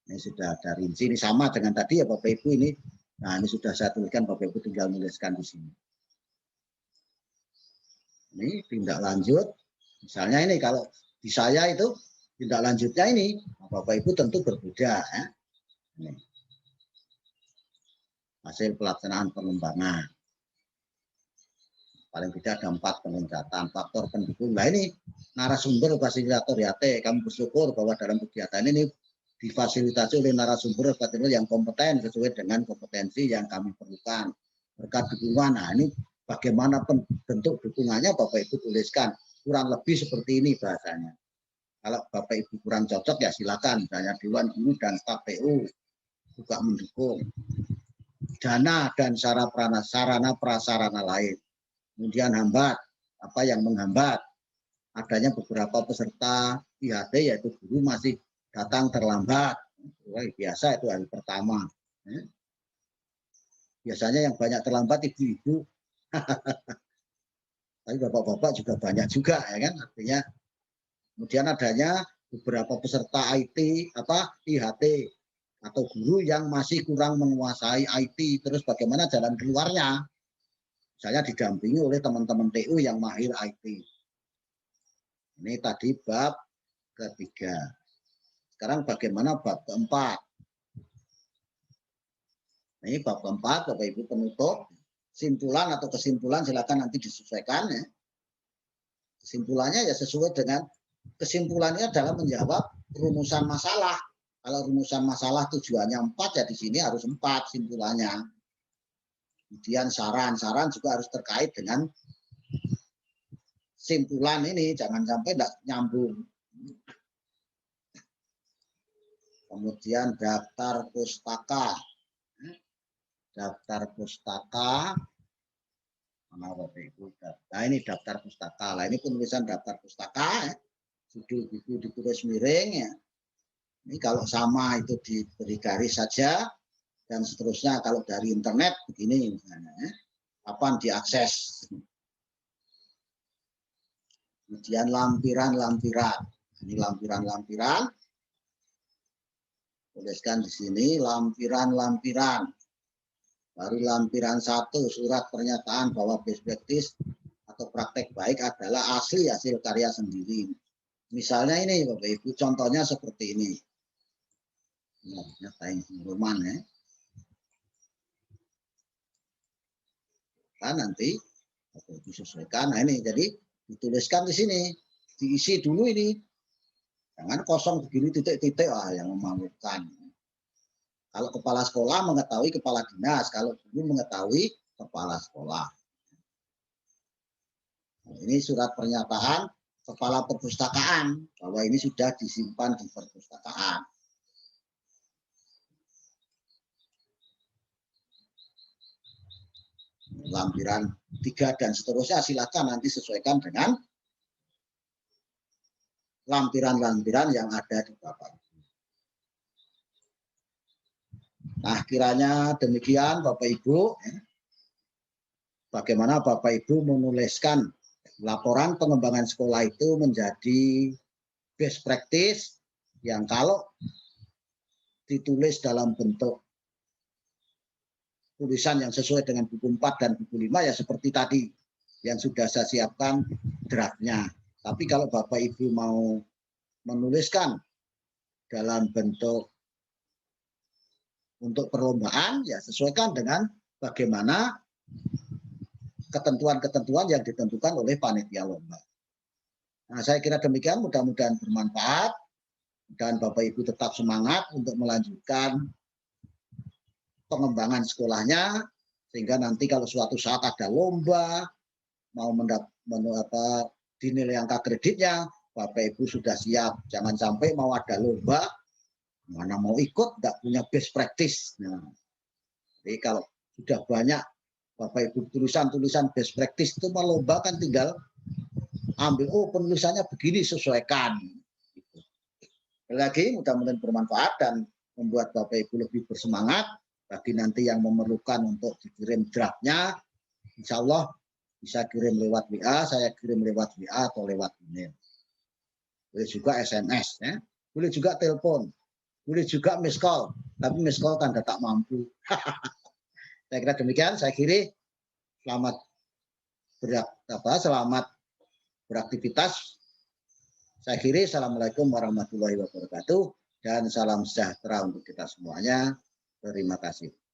Ini sudah ada rinci, ini sama dengan tadi ya Bapak Ibu ini. Nah ini sudah saya tuliskan, Bapak Ibu tinggal menuliskan di sini. Ini tindak lanjut, misalnya ini kalau di saya itu tindak lanjutnya ini, Bapak Ibu tentu berbeda. Ya. Ini. Hasil pelaksanaan pengembangan. Paling tidak ada 4 peningkatan, faktor pendukung. Nah ini narasumber fasilitator YAT, kami bersyukur bahwa dalam kegiatan ini difasilitasi oleh narasumber yang kompeten sesuai dengan kompetensi yang kami perlukan. Berkat dukungan, nah ini bagaimana bentuk dukungannya Bapak Ibu tuliskan. Kurang lebih seperti ini bahasanya. Kalau Bapak Ibu kurang cocok ya silakan. Misalnya Dewan Guru dan staf PU juga mendukung. Dana dan sarana prasarana lain. Kemudian hambat, apa yang menghambat? Adanya beberapa peserta IHT yaitu guru masih datang terlambat. Biasa itu hari pertama. Biasanya yang banyak terlambat ibu-ibu. Tapi bapak-bapak juga banyak juga ya kan. Artinya kemudian adanya beberapa peserta IT IHT atau guru yang masih kurang menguasai IT, terus bagaimana jalan keluarnya? Saya didampingi oleh teman-teman TU yang mahir IT. Ini tadi bab ketiga. Sekarang bagaimana bab keempat? Ini bab keempat, Bapak Ibu penutup. Simpulan atau kesimpulan silakan nanti disesuaikan. Ya. Kesimpulannya ya sesuai dengan kesimpulannya adalah menjawab rumusan masalah. Kalau rumusan masalah tujuannya 4, ya di sini harus 4 simpulannya. Kemudian saran juga harus terkait dengan simpulan ini, jangan sampai tidak nyambung. Kemudian daftar pustaka. Daftar pustaka. Mana Bapak Ibu? Nah ini daftar pustaka. Nah ini penulisan daftar pustaka. Judul buku ditulis miring. Ya. Ini kalau sama itu diberi garis saja. Dan seterusnya kalau dari internet begini misalnya. Kapan diakses. Kemudian lampiran-lampiran. Ini lampiran-lampiran. Tuliskan di sini lampiran-lampiran. Baru lampiran 1, surat pernyataan bahwa best practice atau praktek baik adalah asli hasil karya sendiri. Misalnya ini Bapak Ibu, contohnya seperti ini. Nyatain pengumuman ya. Nah, nanti Disesuaikan. Nah ini jadi dituliskan di sini, diisi dulu ini. Jangan kosong begini titik-titik yang memalukan. Kalau kepala sekolah mengetahui kepala dinas, kalau guru mengetahui kepala sekolah. Ini surat pernyataan kepala perpustakaan bahwa ini sudah disimpan di perpustakaan. Lampiran 3 dan seterusnya silakan nanti sesuaikan dengan lampiran-lampiran yang ada di Bapak. Nah, kiranya demikian Bapak Ibu. Bagaimana Bapak Ibu menuliskan laporan pengembangan sekolah itu menjadi best practice yang kalau ditulis dalam bentuk tulisan yang sesuai dengan buku 4 dan buku 5 ya seperti tadi yang sudah saya siapkan draftnya. Tapi kalau Bapak Ibu mau menuliskan dalam bentuk untuk perlombaan ya sesuaikan dengan bagaimana ketentuan-ketentuan yang ditentukan oleh panitia lomba. Nah, saya kira demikian, mudah-mudahan bermanfaat dan Bapak Ibu tetap semangat untuk melanjutkan pengembangan sekolahnya sehingga nanti kalau suatu saat ada lomba mau dinilai angka kreditnya, Bapak Ibu sudah siap. Jangan sampai mau ada lomba mana mau ikut tidak punya best practice. Nah, jadi kalau sudah banyak Bapak Ibu tulisan-tulisan best practice itu lomba kan tinggal ambil penulisannya begini sesuaikan. Lagi mudah-mudahan bermanfaat dan membuat Bapak Ibu lebih bersemangat. Bagi nanti yang memerlukan untuk dikirim draftnya, insya Allah bisa kirim lewat WA, saya kirim lewat WA atau lewat email. Boleh juga SMS, ya. Boleh juga telepon. Boleh juga miss call, tapi miss call kan tak mampu. Saya kira demikian. Saya kiri selamat beraktivitas. Saya kiri assalamualaikum warahmatullahi wabarakatuh dan salam sejahtera untuk kita semuanya. Terima kasih.